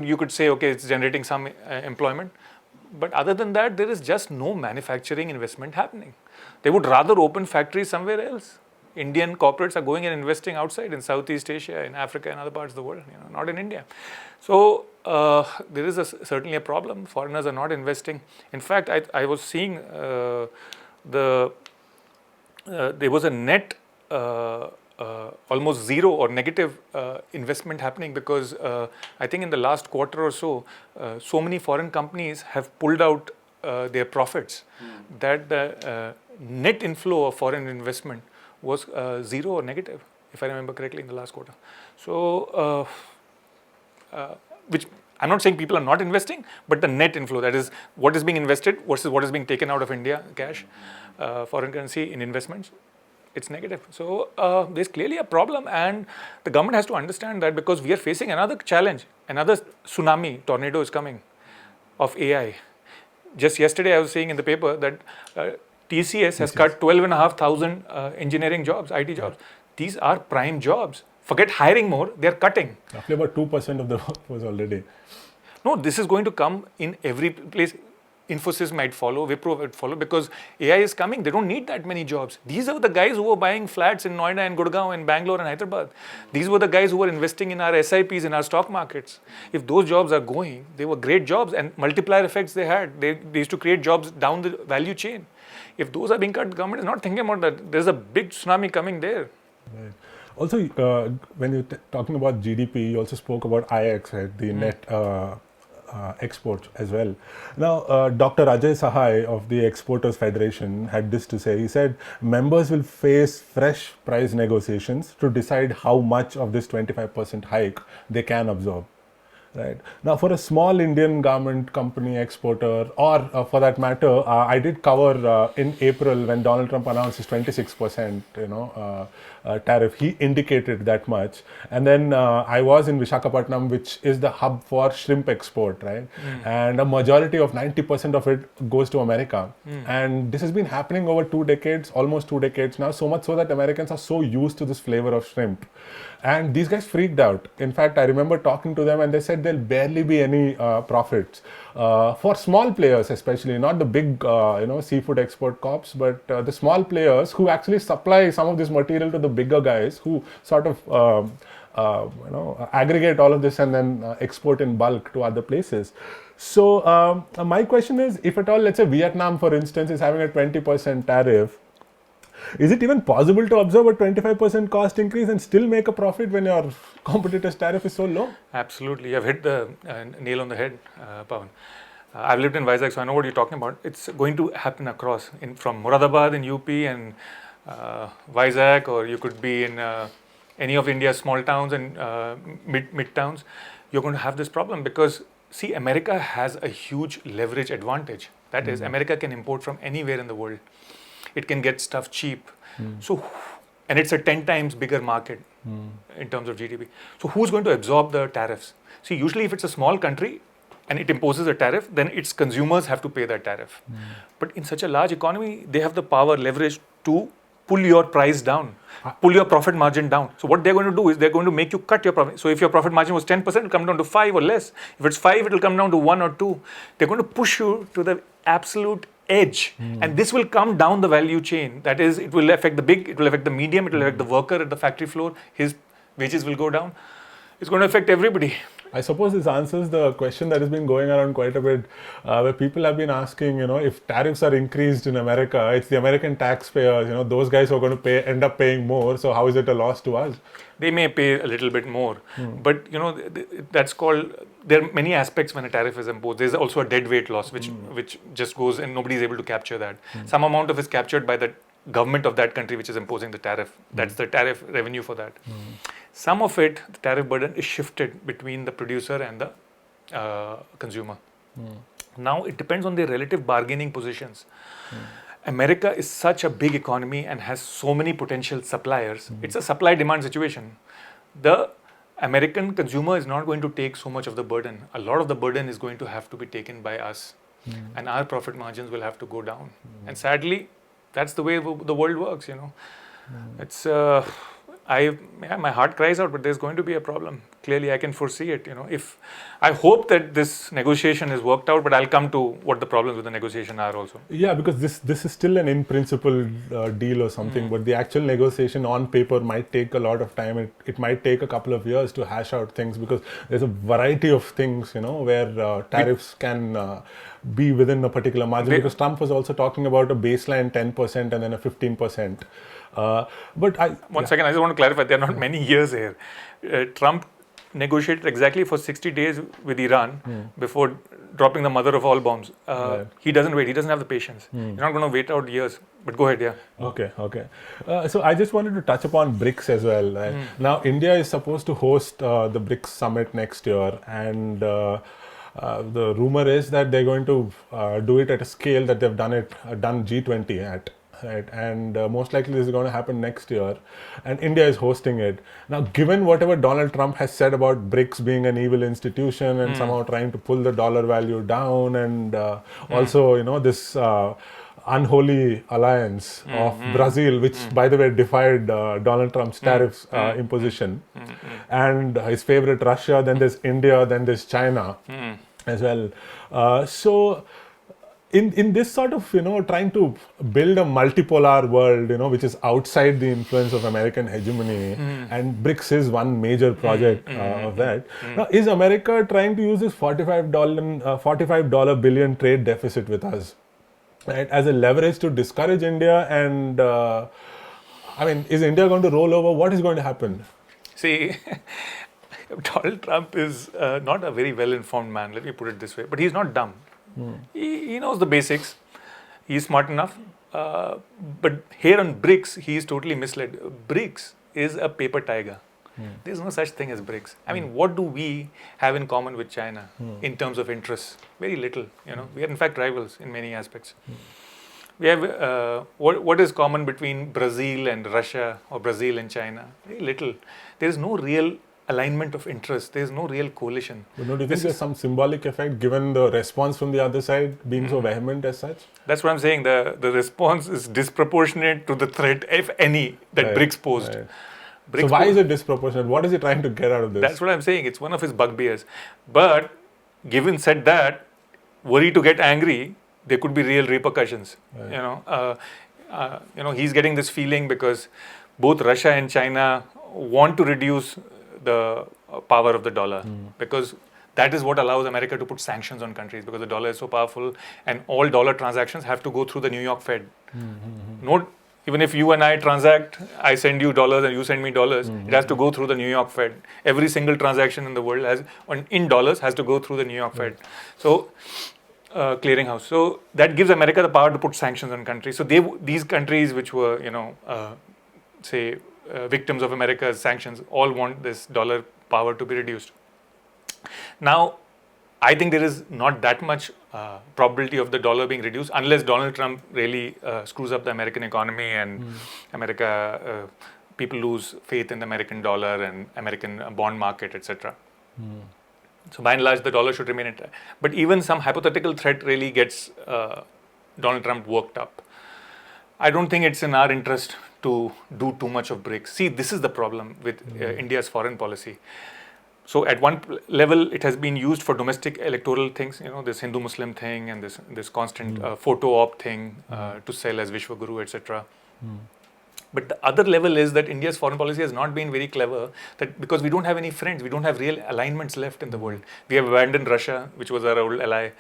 you could say, okay, it's generating some employment, but other than that, there is just no manufacturing investment happening. They would rather open factories somewhere else. Indian corporates are going and investing outside in Southeast Asia, in Africa, and other parts of the world, not in India. So there is certainly a problem. Foreigners are not investing. In fact, I was seeing there was a net almost zero or negative investment happening because I think in the last quarter or so, so many foreign companies have pulled out their profits that the net inflow of foreign investment was zero or negative, if I remember correctly, in the last quarter. So, which I'm not saying people are not investing, but the net inflow, that is what is being invested versus what is being taken out of India, cash, foreign currency in investments, it's negative. So there's clearly a problem, and the government has to understand that, because we are facing another challenge, another tsunami, tornado is coming of AI. Just yesterday, I was saying in the paper that TCS has cut 12,500 engineering jobs, IT jobs. These are prime jobs. Forget hiring more, they're cutting. Roughly about 2% of the workforce already. No, this is going to come in every place. Infosys might follow, Wipro might follow, because AI is coming. They don't need that many jobs. These are the guys who were buying flats in Noida and Gurgaon and Bangalore and Hyderabad. These were the guys who were investing in our SIPs, in our stock markets. If those jobs are going, they were great jobs, and multiplier effects they had. They used to create jobs down the value chain. If those are being cut, the government is not thinking about that. There's a big tsunami coming there. Right. Also, when you're talking about GDP, you also spoke about IX, right? The net exports as well. Now, Dr. Ajay Sahai of the Exporters Federation had this to say. He said, members will face fresh price negotiations to decide how much of this 25% hike they can absorb. Right. Now, for a small Indian garment company exporter, or for that matter, I did cover in April when Donald Trump announced his 26%, tariff. He indicated that much, and then I was in Visakhapatnam, which is the hub for shrimp export, right? And a majority of 90% of it goes to America, and this has been happening over 2 decades, almost 2 decades now. So much so that Americans are so used to this flavor of shrimp. And these guys freaked out. In fact, I remember talking to them and they said there'll barely be any profits. For small players especially, not the big seafood export corps, but the small players who actually supply some of this material to the bigger guys who sort of aggregate all of this and then export in bulk to other places. So my question is, if at all, let's say Vietnam, for instance, is having a 20% tariff, is it even possible to absorb a 25% cost increase and still make a profit when your competitor's tariff is so low? Absolutely. You've hit the nail on the head, Pawan. I've lived in Vizag, so I know what you're talking about. It's going to happen across, from Moradabad in UP and Vizag, or you could be in any of India's small towns and mid towns. You're going to have this problem because, see, America has a huge leverage advantage. That is, America can import from anywhere in the world. It can get stuff cheap. So, and it's a 10 times bigger market in terms of GDP. So who's going to absorb the tariffs? See, usually if it's a small country and it imposes a tariff, then its consumers have to pay that tariff. But in such a large economy, they have the power, leverage to pull your price down, pull your profit margin down. So what they're going to do is they're going to make you cut your profit. So if your profit margin was 10%, it'll come down to 5 or less. If it's 5, it'll come down to 1 or 2. They're going to push you to the absolute edge, and this will come down the value chain. That is, it will affect the big, it will affect the medium, it will affect the worker at the factory floor. His wages will go down. It's going to affect everybody. I suppose this answers the question that has been going around quite a bit, where people have been asking, if tariffs are increased in America, it's the American taxpayers, those guys who are going to end up paying more. So how is it a loss to us? They may pay a little bit more, but that's called. There are many aspects when a tariff is imposed. There's also a deadweight loss, which just goes and nobody is able to capture that. Some amount of it is captured by the government of that country which is imposing the tariff. That's the tariff revenue for that. Some of it, the tariff burden, is shifted between the producer and the consumer. Now it depends on their relative bargaining positions. America is such a big economy and has so many potential suppliers. It's a supply-demand situation. The American consumer is not going to take so much of the burden. A lot of the burden is going to have to be taken by us, and our profit margins will have to go down. And sadly, that's the way the world works. It's my heart cries out, but there's going to be a problem. Clearly, I can foresee it. If I hope that this negotiation is worked out, but I'll come to what the problems with the negotiation are also. Yeah, because this is still an in-principle deal or something, but the actual negotiation on paper might take a lot of time. It might take a couple of years to hash out things, because there's a variety of things, where tariffs can be within a particular margin. Because Trump was also talking about a baseline 10% and then a 15%. One second, I just want to clarify, there are not many years here. Trump negotiated exactly for 60 days with Iran before dropping the mother of all bombs. He doesn't wait. He doesn't have the patience. You're not going to wait out years. But go ahead, yeah. Okay. So I just wanted to touch upon BRICS as well. Right? Now, India is supposed to host the BRICS summit next year, and the rumor is that they're going to do it at a scale that they've done G20 at. right? And most likely this is going to happen next year, and India is hosting it. Now, given whatever Donald Trump has said about BRICS being an evil institution and somehow trying to pull the dollar value down, and also, this unholy alliance of Brazil, which, by the way, defied Donald Trump's tariffs imposition, and his favorite Russia, then there's India, then there's China as well. So in this sort of, trying to build a multipolar world, which is outside the influence of American hegemony, and BRICS is one major project of that. Now, is America trying to use this $45 billion trade deficit with us, right, as a leverage to discourage India? And is India going to roll over? What is going to happen? See, Donald Trump is not a very well-informed man, let me put it this way, but he's not dumb. He knows the basics. He's smart enough. But here on BRICS, he is totally misled. BRICS is a paper tiger. There's no such thing as BRICS. What do we have in common with China in terms of interests? Very little. We are in fact rivals in many aspects. We have what is common between Brazil and Russia, or Brazil and China? Very little. There is no real alignment of interest. There is no real coalition. But do you think there's some symbolic effect given the response from the other side being so vehement as such? That's what I'm saying. The response is disproportionate to the threat, if any, that BRICS posed. Right. So why is it disproportionate? What is he trying to get out of this? That's what I'm saying. It's one of his bugbears. But given said that, were he to get angry, there could be real repercussions. Right. He's getting this feeling because both Russia and China want to reduce the power of the dollar, because that is what allows America to put sanctions on countries, because the dollar is so powerful and all dollar transactions have to go through the New York Fed. Even if you and I transact, I send you dollars and you send me dollars, it has to go through the New York Fed. Every single transaction in the world in dollars has to go through the New York Fed. So, clearinghouse. So that gives America the power to put sanctions on countries. So these countries which were, victims of America's sanctions, all want this dollar power to be reduced. Now, I think there is not that much probability of the dollar being reduced unless Donald Trump really screws up the American economy and people lose faith in the American dollar and American bond market, etc. So by and large, the dollar should remain intact. But even some hypothetical threat really gets Donald Trump worked up. I don't think it's in our interest to do too much of BRICS. See, this is the problem with India's foreign policy. So at one level, it has been used for domestic electoral things, this Hindu-Muslim thing and this constant photo op thing to sell as Vishwaguru, etc. But the other level is that India's foreign policy has not been very clever, that because we don't have any friends, we don't have real alignments left in the world. We have abandoned Russia, which was our old ally.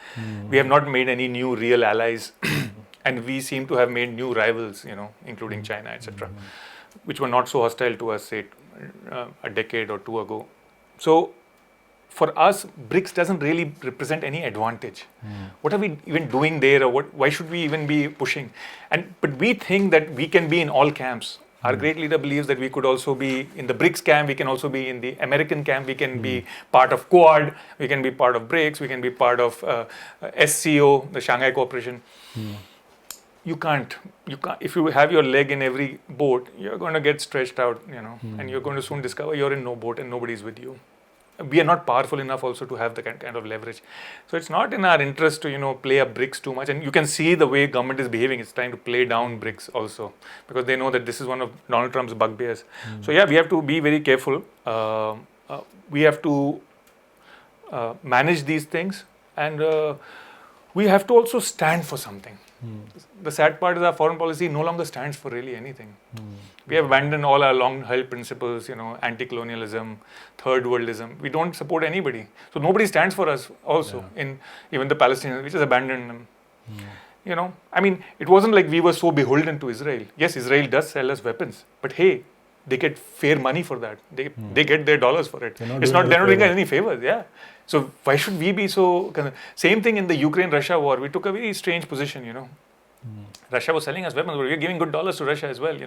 We have not made any new real allies. And we seem to have made new rivals, including China, etc., which were not so hostile to us, say, a decade or two ago. So, for us, BRICS doesn't really represent any advantage. What are we even doing there, or why should we even be pushing? But we think that we can be in all camps. Our great leader believes that we could also be in the BRICS camp, we can also be in the American camp, we can be part of Quad, we can be part of BRICS, we can be part of SCO, the Shanghai Cooperation. You can't. If you have your leg in every boat, you're going to get stretched out, and you're going to soon discover you're in no boat and nobody's with you. We are not powerful enough also to have the kind of leverage. So it's not in our interest to, play up BRICS too much. And you can see the way government is behaving. It's trying to play down BRICS also, because they know that this is one of Donald Trump's bugbears. So yeah, we have to be very careful. We have to manage these things, and we have to also stand for something. The sad part is our foreign policy no longer stands for really anything. We have abandoned all our long-held principles, anti-colonialism, third worldism. We don't support anybody. So nobody stands for us also, in even the Palestinians. We just abandoned them. It wasn't like we were so beholden to Israel. Yes, Israel does sell us weapons, but hey, they get fair money for that. They get their dollars for it. They're not doing any favors. Yeah. So why should we be so? Same thing in the Ukraine-Russia war. We took a very strange position. Russia was selling us weapons, but we were giving good dollars to Russia as well.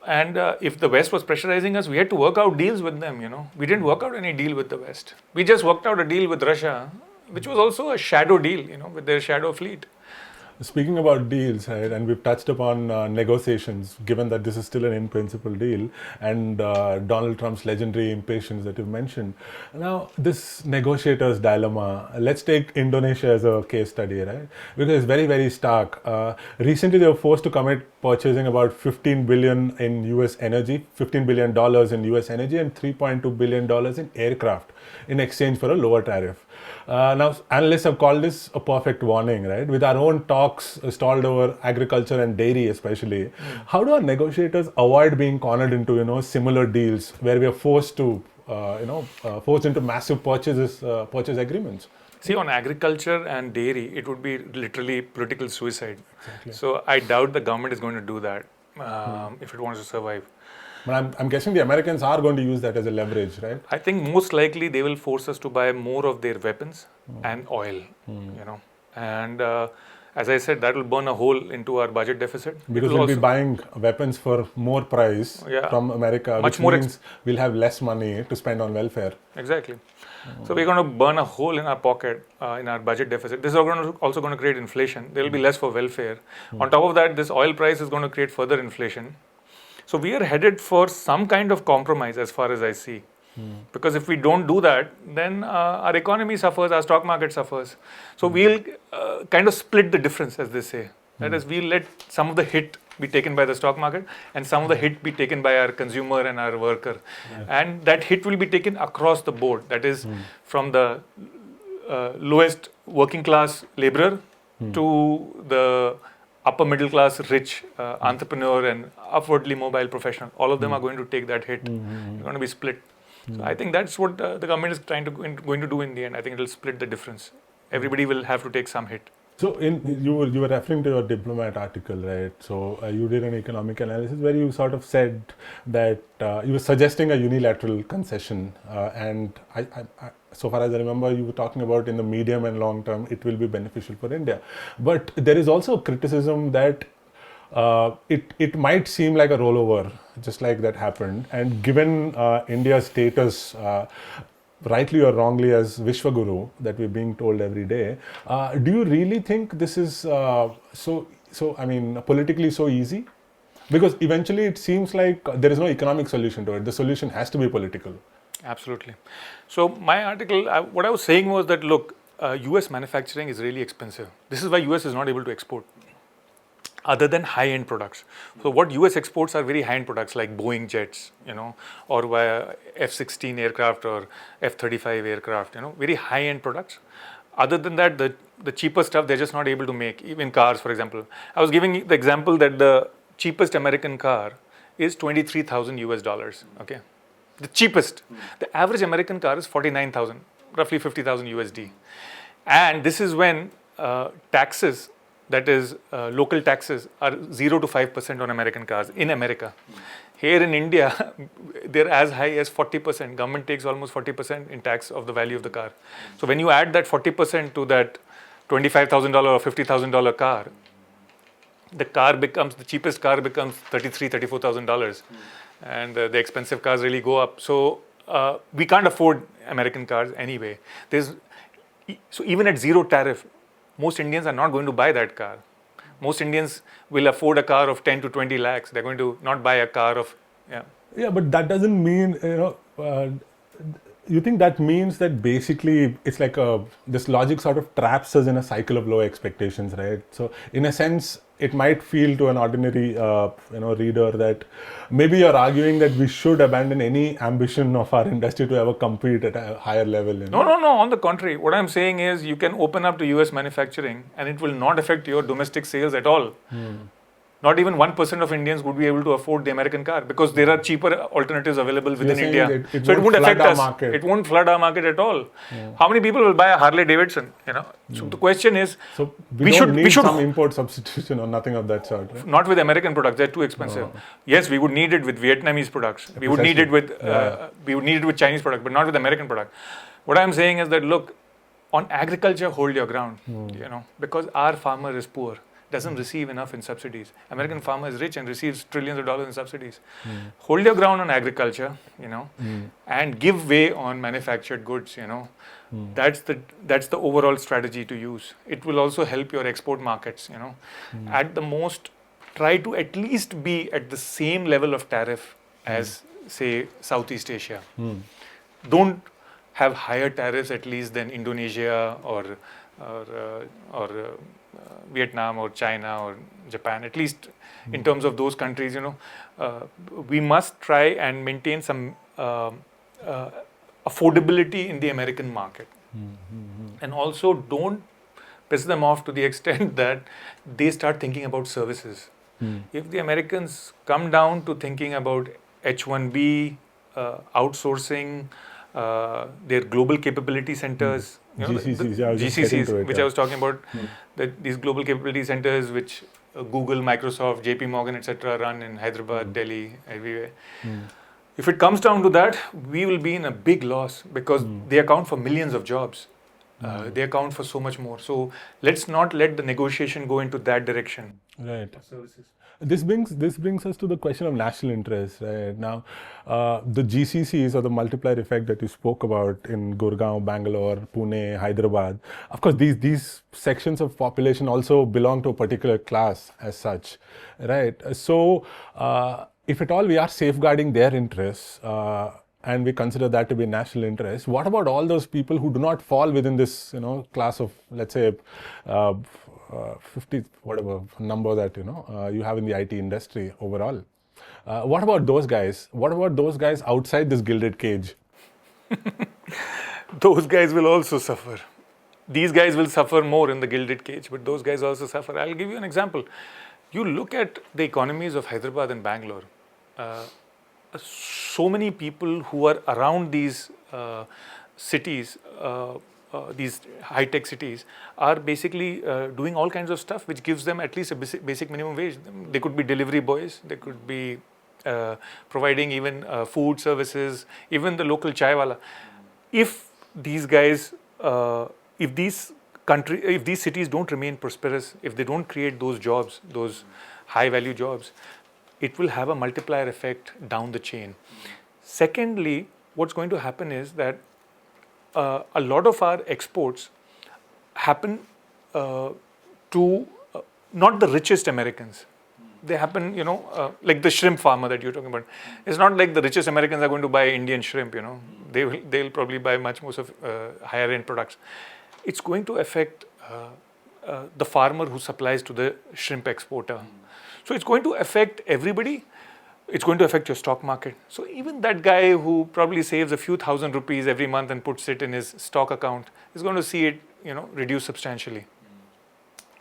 And if the West was pressurizing us, we had to work out deals with them. We didn't work out any deal with the West. We just worked out a deal with Russia, which was also a shadow deal. With their shadow fleet. Speaking about deals, right, and we've touched upon negotiations, given that this is still an in-principle deal, and Donald Trump's legendary impatience that you've mentioned. Now, this negotiator's dilemma, let's take Indonesia as a case study, right? Because it's very, very stark. Recently, they were forced to commit purchasing about $15 billion in US energy, $15 billion in US energy, and $3.2 billion in aircraft in exchange for a lower tariff. Now, analysts have called this a perfect warning, right? With our own talks stalled over agriculture and dairy, especially. How do our negotiators avoid being cornered into, similar deals where we are forced to, forced into massive purchase agreements? See, on agriculture and dairy, it would be literally political suicide. Exactly. So I doubt the government is going to do that if it wants to survive. But I'm guessing the Americans are going to use that as a leverage, right? I think most likely they will force us to buy more of their weapons and oil, And as I said, that will burn a hole into our budget deficit. Because we'll be buying weapons for more price from America, which means we'll have less money to spend on welfare. Exactly. So we're going to burn a hole in our pocket, in our budget deficit. This is also going to create inflation. There will be less for welfare. On top of that, this oil price is going to create further inflation. So we are headed for some kind of compromise as far as I see. Because if we don't do that, then our economy suffers, our stock market suffers. So we'll kind of split the difference, as they say. That is, we'll let some of the hit be taken by the stock market and some of the hit be taken by our consumer and our worker. And that hit will be taken across the board. That is, from the lowest working class laborer to the upper middle class rich entrepreneur and upwardly mobile professional. All of them are going to take that hit. It's going to be split. So I think that's what the government is going to do in the end. I think it will split the difference. Everybody will have to take some hit. So you were referring to your Diplomat article, right? So you did an economic analysis where you sort of said that you were suggesting a unilateral concession, and I, so far as I remember, you were talking about in the medium and long term it will be beneficial for India. But there is also criticism that it might seem like a rollover, just like that happened. And given India's status, rightly or wrongly, as Vishwaguru that we're being told every day, do you really think this is politically so easy? Because eventually it seems like there is no economic solution to it. The solution has to be political. Absolutely. So my article, what I was saying was that, look, US manufacturing is really expensive. This is why US is not able to export other than high-end products. So what US exports are very high-end products like Boeing jets, or via F-16 aircraft or F-35 aircraft, very high-end products. Other than that, the cheaper stuff they're just not able to make, even cars, for example. I was giving the example that the cheapest American car is $23,000 US, okay? The cheapest. The average American car is $49,000, roughly $50,000 USD. And this is when taxes, that is, local taxes are 0 to 5% on American cars in America. Here in India, they're as high as 40%. Government takes almost 40% in tax of the value of the car. So when you add that 40% to that $25,000 or $50,000 car, the cheapest car becomes $33,000, $34,000. And the expensive cars really go up. So we can't afford American cars anyway. So even at zero tariff, most Indians are not going to buy that car. Most Indians will afford a car of 10 to 20 lakhs. They're going to not buy a car of, Yeah, but that doesn't mean, you think that means that basically it's like this logic sort of traps us in a cycle of low expectations, right? So in a sense, it might feel to an ordinary, reader that maybe you're arguing that we should abandon any ambition of our industry to ever compete at a higher level. No. On the contrary, what I'm saying is you can open up to US manufacturing and it will not affect your domestic sales at all. Not even 1% of Indians would be able to afford the American car because there are cheaper alternatives available within India. So it won't affect us. Market. It won't flood our market at all. How many people will buy a Harley Davidson? So the question is, so we should need some import substitution or nothing of that sort. Right? Not with American products; they're too expensive. Yes, we would need it with Vietnamese products. We would need it with Chinese products, but not with American products. What I'm saying is that, look, on agriculture, hold your ground. Because our farmer is poor. doesn't receive enough in subsidies. American farmer is rich and receives trillions of dollars in subsidies. Hold your ground on agriculture, and give way on manufactured goods, That's the overall strategy to use. It will also help your export markets, At the most, try to at least be at the same level of tariff as, say, Southeast Asia. Don't have higher tariffs at least than Indonesia or Vietnam or China or Japan. At least in terms of those countries, we must try and maintain some affordability in the American market. And also don't piss them off to the extent that they start thinking about services. If the Americans come down to thinking about H1B, outsourcing, their global capability centers, GCCs, which I was talking about, these global capability centers which Google, Microsoft, JP Morgan, etc. run in Hyderabad, Delhi, everywhere. If it comes down to that, we will be in a big loss because they account for millions of jobs. They account for so much more. So let's not let the negotiation go into that direction. Right. Services. This brings us to the question of national interest. Right now, the GCCs, or the multiplier effect that you spoke about in Gurgaon, Bangalore, Pune, Hyderabad. Of course, these sections of population also belong to a particular class as such, right? So, if at all we are safeguarding their interests, and we consider that to be national interest, what about all those people who do not fall within this, class of, let's say, 50, whatever number that, you have in the IT industry overall? What about those guys? What about those guys outside this gilded cage? Those guys will also suffer. These guys will suffer more in the gilded cage, but those guys also suffer. I'll give you an example. You look at the economies of Hyderabad and Bangalore. So many people who are around these cities, these high-tech cities, are basically doing all kinds of stuff which gives them at least a basic minimum wage. They could be delivery boys, they could be providing even food services, even the local chai wala. If these guys, if these cities don't remain prosperous, if they don't create those jobs, those high-value jobs, it will have a multiplier effect down the chain. Secondly, what's going to happen is that a lot of our exports happen to not the richest Americans. They happen, like the shrimp farmer that you're talking about. It's not like the richest Americans are going to buy Indian shrimp, They'll probably buy much more of higher end products. It's going to affect the farmer who supplies to the shrimp exporter. So it's going to affect everybody. It's going to affect your stock market. So even that guy who probably saves a few thousand rupees every month and puts it in his stock account is going to see it, reduce substantially.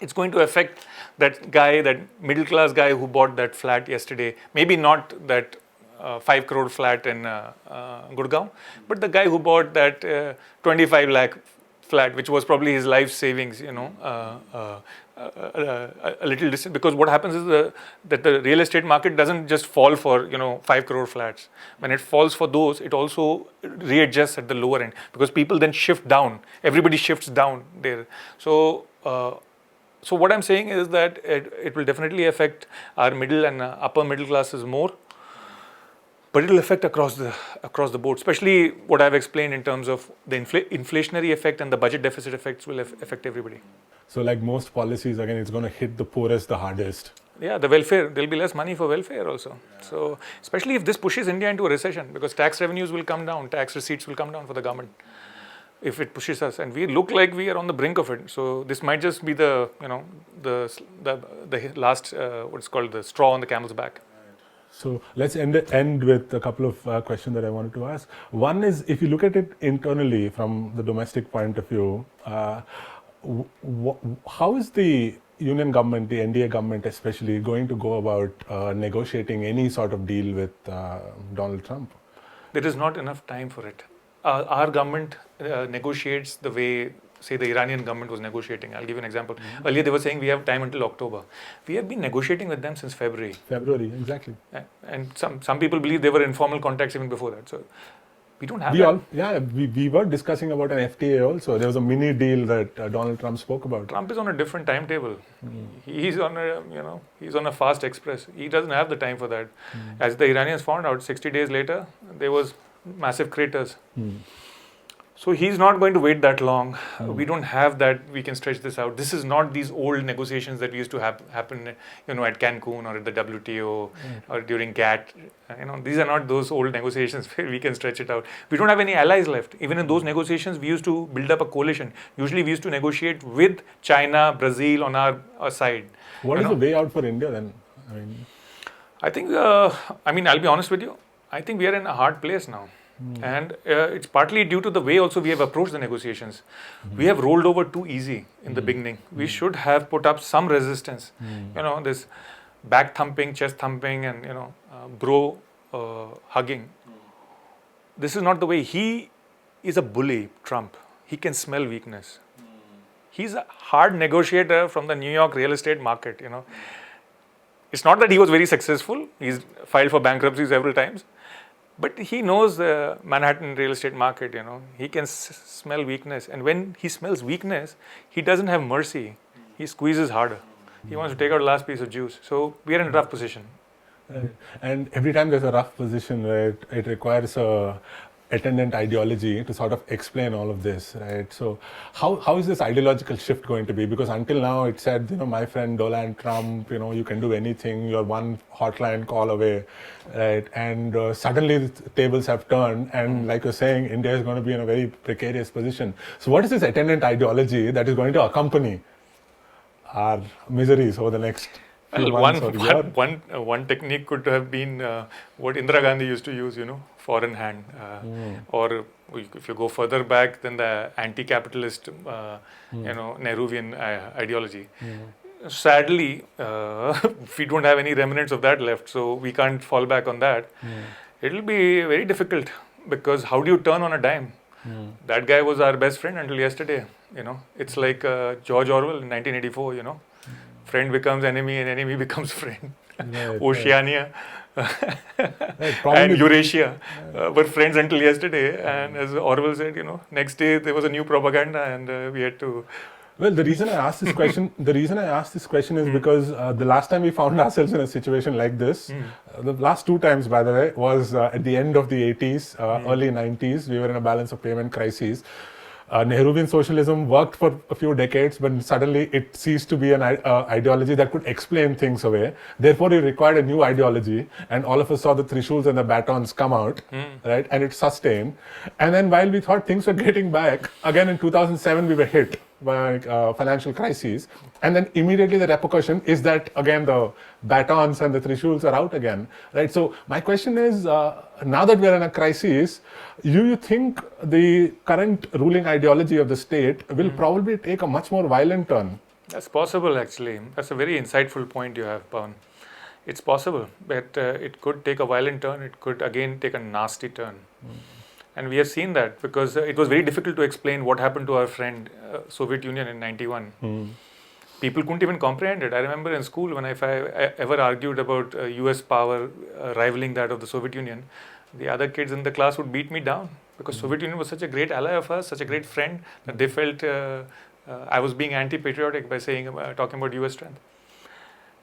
It's going to affect that guy, that middle class guy who bought that flat yesterday. Maybe not that 5 crore flat in Gurgaon, but the guy who bought that 25 lakh flat, which was probably his life savings, a little distant, because what happens is that the real estate market doesn't just fall for 5 crore flats. When it falls for those, it also readjusts at the lower end because people then shift down. Everybody shifts down there. So what I'm saying is that it will definitely affect our middle and upper middle classes more, but it will affect across the board. Especially what I've explained in terms of the inflationary effect and the budget deficit effects will affect everybody. So like most policies, again, it's going to hit the poorest the hardest. Yeah, the welfare, there'll be less money for welfare also. Yeah. So especially if this pushes India into a recession, because tax revenues will come down, tax receipts will come down for the government if it pushes us, and we look like we are on the brink of it. So this might just be the last what's called the straw on the camel's back. So let's end with a couple of questions that I wanted to ask. One is, if you look at it internally from the domestic point of view, how is the Union government, the NDA government especially, going to go about negotiating any sort of deal with Donald Trump? There is not enough time for it. Our government negotiates the way, say, the Iranian government was negotiating. I'll give you an example. Mm-hmm. Earlier they were saying we have time until October. We have been negotiating with them since February. February, exactly. And some people believe they were informal contacts even before that. So We don't have that. We were discussing about an FTA also. There was a mini deal that Donald Trump spoke about. Trump is on a different timetable. He's on a fast express. He doesn't have the time for that. As the Iranians found out, 60 days later, there was massive craters. So he's not going to wait that long. We don't have that. We can stretch this out. This is not these old negotiations that used to happen, at Cancun or at the WTO or during GATT. These are not those old negotiations where we can stretch it out. We don't have any allies left. Even in those negotiations, we used to build up a coalition. Usually, we used to negotiate with China, Brazil on our side. What is the way out for India then? I think. I'll be honest with you. I think we are in a hard place now. And it's partly due to the way also we have approached the negotiations. We have rolled over too easy in the beginning. We should have put up some resistance. This back thumping, chest thumping, and bro hugging. This is not the way. He is a bully, Trump. He can smell weakness. He's a hard negotiator from the New York real estate market. It's not that he was very successful. He's filed for bankruptcy several times. But he knows the Manhattan real estate market, He can smell weakness. And when he smells weakness, he doesn't have mercy. He squeezes harder. He wants to take out the last piece of juice. So we are in a rough position. And every time there's a rough position, right, it requires a attendant ideology to sort of explain all of this, right? So how is this ideological shift going to be? Because until now it said, my friend Donald Trump, you can do anything, you're one hotline call away, right? And suddenly the tables have turned, and like you're saying, India is going to be in a very precarious position. So what is this attendant ideology that is going to accompany our miseries over the next few months or year? One technique could have been what Indira Gandhi used to use, foreign hand. Or if you go further back, then the anti-capitalist, Nehruvian ideology. Sadly, we don't have any remnants of that left, so we can't fall back on that. It'll be very difficult, because how do you turn on a dime? That guy was our best friend until yesterday. It's like George Orwell in 1984. Friend becomes enemy and enemy becomes friend. Right, Oceania and Eurasia were friends until yesterday. And as Orwell said, next day there was a new propaganda, and we had to. Well, the reason I asked this question, is because the last time we found ourselves in a situation like this, the last two times, by the way, was at the end of the 80s, early 90s. We were in a balance of payment crisis. Nehruvian socialism worked for a few decades, but suddenly it ceased to be an ideology that could explain things away. Therefore, it required a new ideology, and all of us saw the Trishuls and the batons come out, right? And it sustained. And then while we thought things were getting back, again in 2007 we were hit by financial crises, and then immediately the repercussion is that again the batons and the Trishuls are out again, right? So my question is, now that we're in a crisis, you think the current ruling ideology of the state will probably take a much more violent turn? That's possible, actually. That's a very insightful point you have, Pawan. It's possible, but it could take a violent turn. It could again take a nasty turn. And we have seen that, because it was very difficult to explain what happened to our friend Soviet Union in 91. People couldn't even comprehend it. I remember in school when if I ever argued about US power rivaling that of the Soviet Union, the other kids in the class would beat me down, because Soviet Union was such a great ally of us, such a great friend, that they felt I was being anti-patriotic by talking about US strength.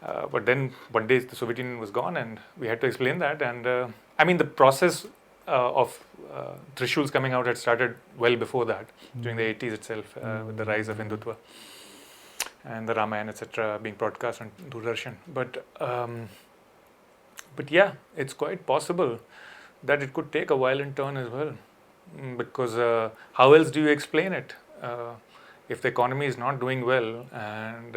But then one day the Soviet Union was gone, and we had to explain that. And the process of Trishuls coming out had started well before that, during the 80s itself, with the rise of Hindutva and the Ramayana, etc., being broadcast on Doordarshan. But yeah, it's quite possible that it could take a violent turn as well, because how else do you explain it? If the economy is not doing well, and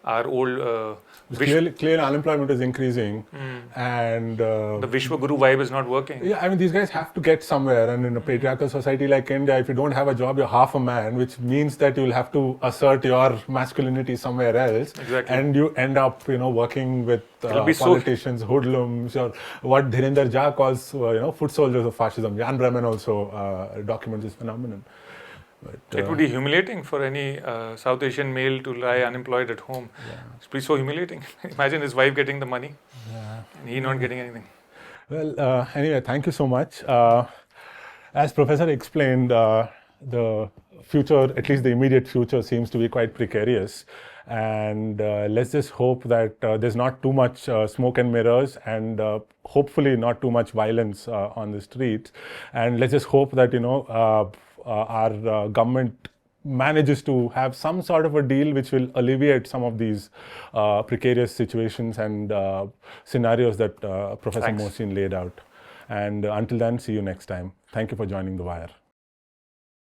our old clear unemployment is increasing, and the Vishwa Guru vibe is not working. Yeah, these guys have to get somewhere, and in a patriarchal society like India, if you don't have a job, you're half a man, which means that you'll have to assert your masculinity somewhere else. Exactly. And you end up, working with politicians, hoodlums, or what Dhirendra Jha calls, foot soldiers of fascism. Jan Bremen also documents this phenomenon. But, it would be humiliating for any South Asian male to lie unemployed at home. It's pretty so humiliating. Imagine his wife getting the money and he not getting anything. Well, anyway, thank you so much. As Professor explained, the future, at least the immediate future, seems to be quite precarious. And let's just hope that there's not too much smoke and mirrors, and hopefully not too much violence on the streets. And let's just hope that our government manages to have some sort of a deal which will alleviate some of these precarious situations and scenarios that Professor Thanks. Mohsin laid out. And until then, see you next time. Thank you for joining The Wire.